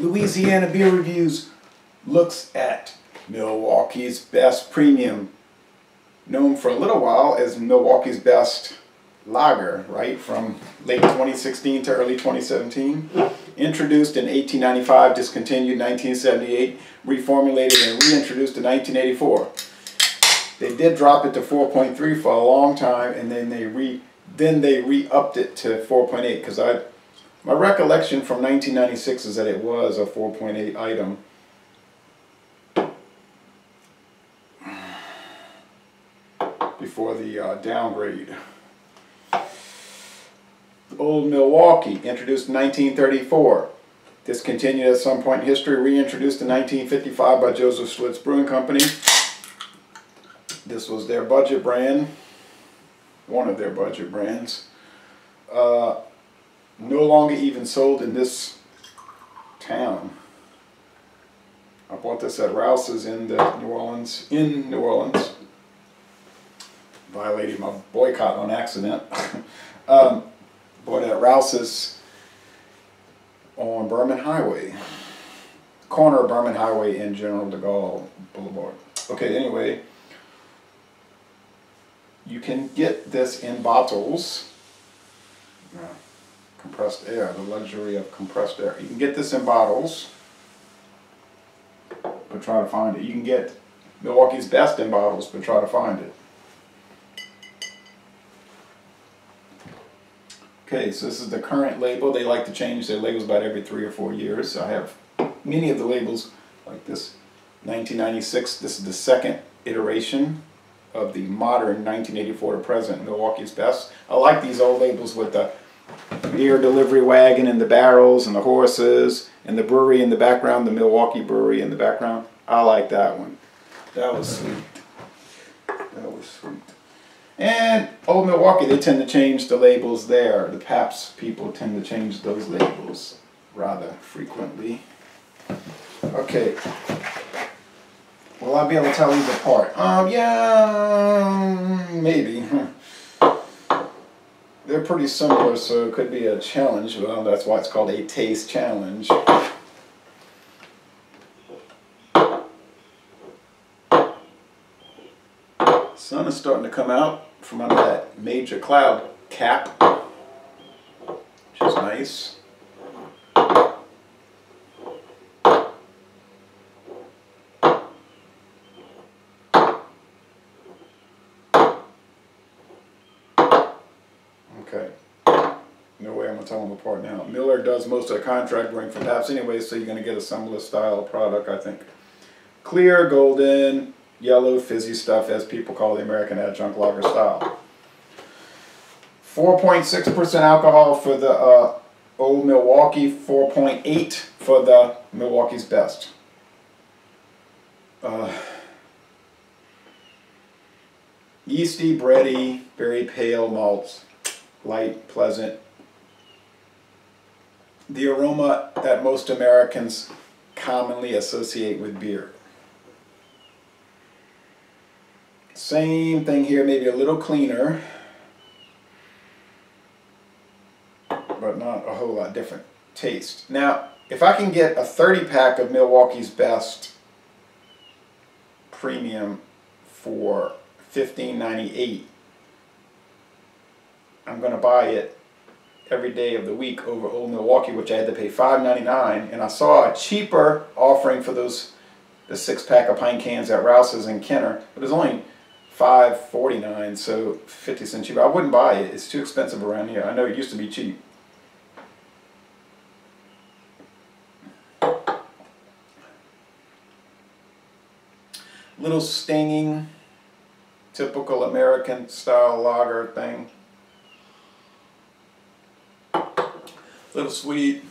Louisiana Beer Reviews looks at Milwaukee's Best Premium, known for a little while as Milwaukee's Best Lager, right, from late 2016 to early 2017. Introduced in 1895, discontinued in 1978, reformulated and reintroduced in 1984. They did drop it to 4.3 for a long time, and then they re-upped it to 4.8, because my recollection from 1996 is that it was a 4.8 item. Before the downgrade. Old Milwaukee, introduced in 1934. Discontinued at some point in history, reintroduced in 1955 by Joseph Schlitz Brewing Company. This was their budget brand, one of their budget brands. No longer even sold in this town. I bought this at Rouse's in New Orleans. Violated my boycott on accident. Bought at Rouse's on Berman Highway, corner of Berman Highway and General de Gaulle Boulevard. Okay, anyway, you can get this in bottles. Compressed air, the luxury of compressed air. You can get this in bottles, but try to find it. You can get Milwaukee's Best in bottles, but try to find it. Okay, so this is the current label. They like to change their labels about every 3 or 4 years. I have many of the labels like this. 1996, this is the second iteration of the modern 1984 to present Milwaukee's Best. I like these old labels with the beer delivery wagon and the barrels and the horses and the brewery in the background, the Milwaukee Brewery in the background. I like that one. That was sweet. That was sweet. And Old Milwaukee, they tend to change the labels there. The Pabst people tend to change those labels rather frequently. Okay. Will I be able to tell these apart? Yeah, maybe. They're pretty similar, so it could be a challenge. Well, that's why it's called a taste challenge. Sun is starting to come out from under that major cloud cap, which is nice. Okay, no way I'm going to tell them apart now. Miller does most of the contract brewing for Pabst anyway, so you're going to get a similar style product, I think. Clear, golden, yellow, fizzy stuff, as people call the American adjunct lager style. 4.6% alcohol for the Old Milwaukee, 4.8 for the Milwaukee's Best. Yeasty, bready, very pale malts. Light, pleasant. The aroma that most Americans commonly associate with beer. Same thing here, maybe a little cleaner, but not a whole lot different taste. Now, if I can get a 30-pack of Milwaukee's Best Premium for $15.98, I'm going to buy it every day of the week over Old Milwaukee, which I had to pay $5.99, and I saw a cheaper offering for the 6-pack of pint cans at Rouse's and Kenner. It was only $5.49, so 50 cents cheaper. I wouldn't buy it. It's too expensive around here. I know it used to be cheap. Little stinging, typical American style lager thing. A little sweet,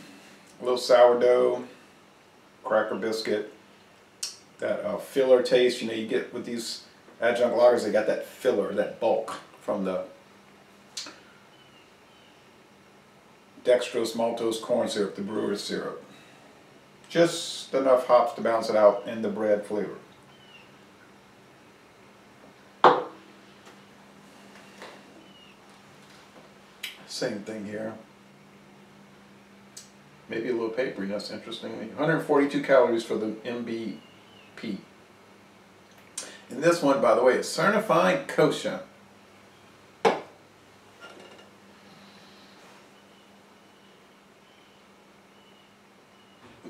a little sourdough, cracker biscuit. That filler taste, you know, you get with these adjunct lagers, they got that filler, that bulk from the dextrose, maltose, corn syrup, the brewer's syrup. Just enough hops to balance it out in the bread flavor. Same thing here. Maybe a little papery, that's interesting. 142 calories for the MBP. And this one, by the way, is certified kosher.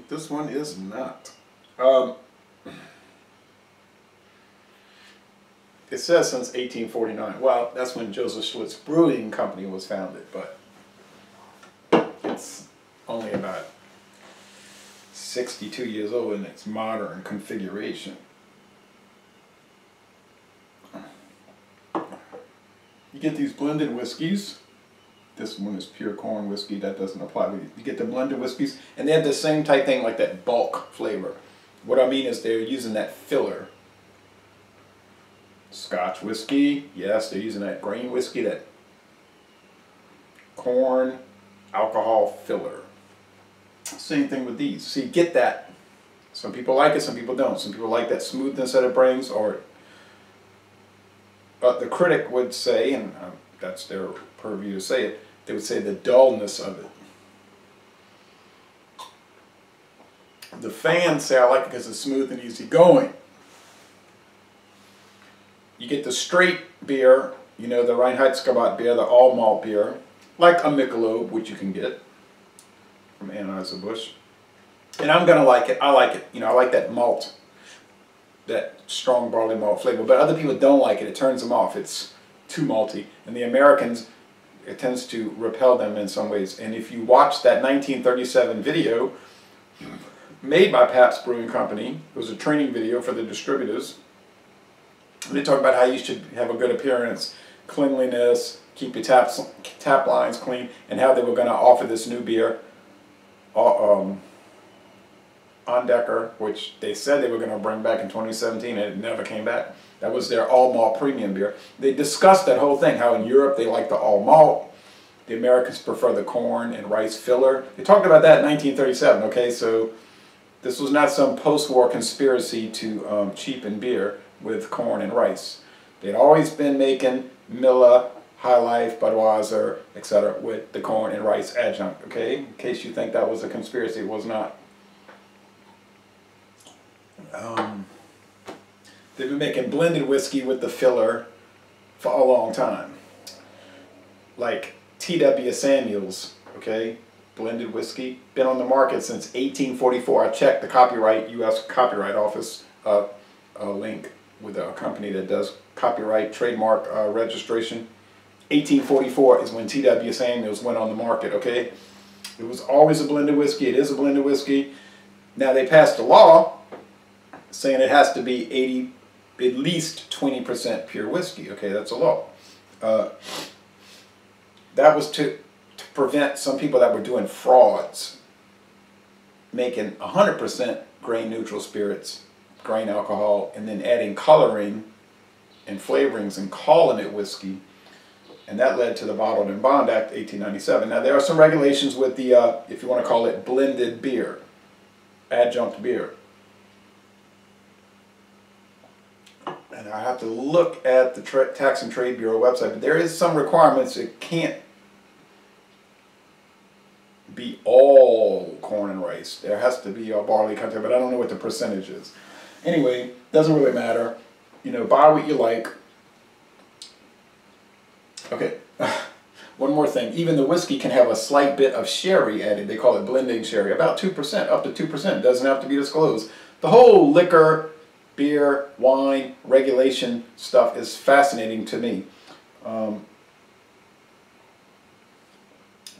This one is not. It says since 1849. Well, that's when Joseph Schlitz Brewing Company was founded, but it's only about 62 years old in its modern configuration. You get these blended whiskeys. This one is pure corn whiskey. That doesn't apply. You get the blended whiskeys, and they have the same type thing, like that bulk flavor. What I mean is they're using that filler. Scotch whiskey, yes, they're using that grain whiskey, that corn alcohol filler. Same thing with these. So you get that. Some people like it, some people don't. Some people like that smoothness that it brings, or the critic would say, and that's their purview to say it, they would say the dullness of it. The fans say I like it because it's smooth and easy going. You get the straight beer, you know, the Reintroduced beer, the all malt beer, like a Michelob, which you can get from Anheuser-Busch. And I'm going to like it. I like it. You know, I like that malt, that strong barley malt flavor. But other people don't like it. It turns them off. It's too malty. And the Americans, it tends to repel them in some ways. And if you watch that 1937 video made by Pabst Brewing Company, it was a training video for the distributors. They talk about how you should have a good appearance, cleanliness, keep your tap lines clean, and how they were going to offer this new beer, Ondecker, which they said they were going to bring back in 2017, and it never came back. That was their all malt premium beer. They discussed that whole thing, how in Europe they like the all malt, the Americans prefer the corn and rice filler. They talked about that in 1937, okay, so this was not some post-war conspiracy to cheapen beer with corn and rice. They'd always been making Miller, High Life, Budweiser, etc. with the corn and rice adjunct, okay? In case you think that was a conspiracy, it was not. They've been making blended whiskey with the filler for a long time. Like T.W. Samuels, okay? Blended whiskey. Been on the market since 1844. I checked the copyright, U.S. Copyright Office link with a company that does copyright, trademark registration. 1844 is when T.W. Samuels went on the market, okay? It was always a blended whiskey. It is a blended whiskey. Now they passed a law saying it has to be at least 20% pure whiskey, okay? That's a law. That was to prevent some people that were doing frauds, making 100% grain neutral spirits, grain alcohol, and then adding coloring and flavorings and calling it whiskey. And that led to the Bottled and Bond Act, 1897. Now there are some regulations with the, if you want to call it blended beer, adjunct beer. And I have to look at the Tax and Trade Bureau website, but there is some requirements. It can't be all corn and rice. There has to be a barley content, but I don't know what the percentage is. Anyway, doesn't really matter. You know, buy what you like. Okay, one more thing. Even the whiskey can have a slight bit of sherry added. They call it blending sherry. About 2%, up to 2%. Doesn't have to be disclosed. The whole liquor, beer, wine, regulation stuff is fascinating to me.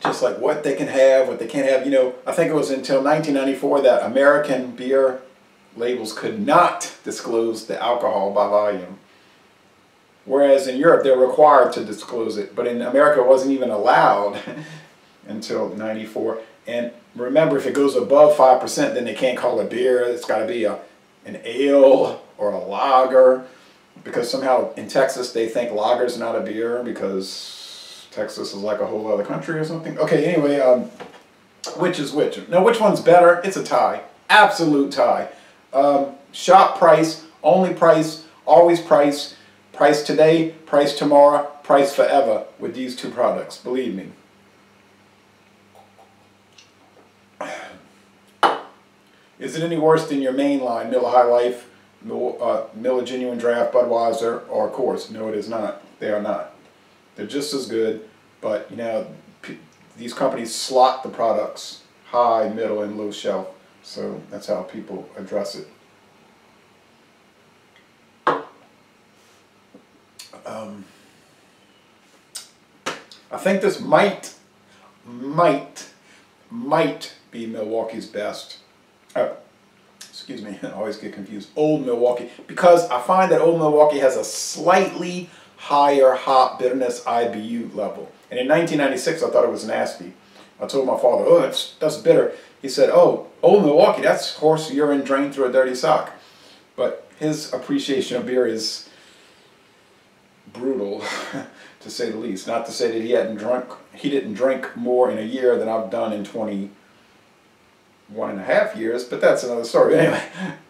Just like what they can have, what they can't have. You know, I think it was until 1994 that American beer labels could not disclose the alcohol by volume. Whereas in Europe, they're required to disclose it. But in America, it wasn't even allowed until 94. And remember, if it goes above 5%, then they can't call it beer. It's got to be an ale or a lager. Because somehow in Texas, they think lager's not a beer because Texas is like a whole other country or something. Okay, anyway, which is which? Now, which one's better? It's a tie. Absolute tie. Shop price, only price, always price. Price today, price tomorrow, price forever with these two products, believe me. Is it any worse than your main line, Miller High Life, Miller Genuine Draft, Budweiser, or Coors? No, it is not. They are not. They're just as good, but you know, these companies slot the products high, middle, and low shelf. So that's how people address it. I think this might be Milwaukee's best. Excuse me, I always get confused. Old Milwaukee, because I find that Old Milwaukee has a slightly higher hop bitterness IBU level. And in 1996, I thought it was nasty. I told my father, "Oh, that's bitter." He said, "Oh, Old Milwaukee, that's horse urine drained through a dirty sock." But his appreciation of beer is brutal, to say the least. Not to say that he didn't drink more in a year than I've done in 21.5 years, but that's another story. Anyway,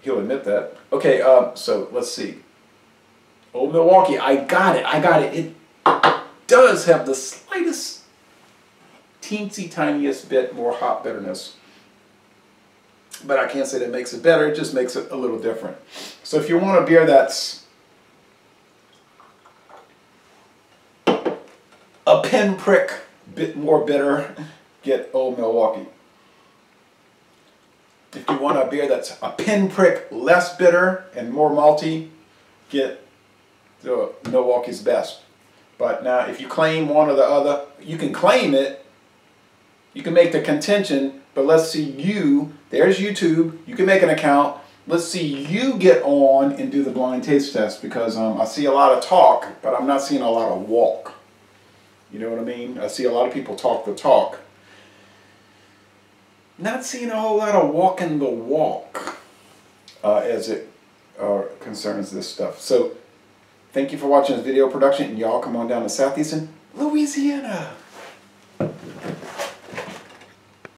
he'll admit that. Okay, so let's see. Old Milwaukee, I got it. It does have the slightest, teensy tiniest bit more hop bitterness. But I can't say that makes it better, it just makes it a little different. So if you want a beer that's a pinprick bit more bitter, get Old Milwaukee. If you want a beer that's a pinprick less bitter and more malty, get the Milwaukee's Best. But now if you claim one or the other, you can claim it, you can make the contention, but let's see you, there's YouTube, you can make an account, let's see you get on and do the blind taste test, because I see a lot of talk, but I'm not seeing a lot of walk. You know what I mean? I see a lot of people talk the talk. Not seeing a whole lot of walking the walk as it concerns this stuff. So, thank you for watching this video production, and y'all come on down to Southeastern Louisiana.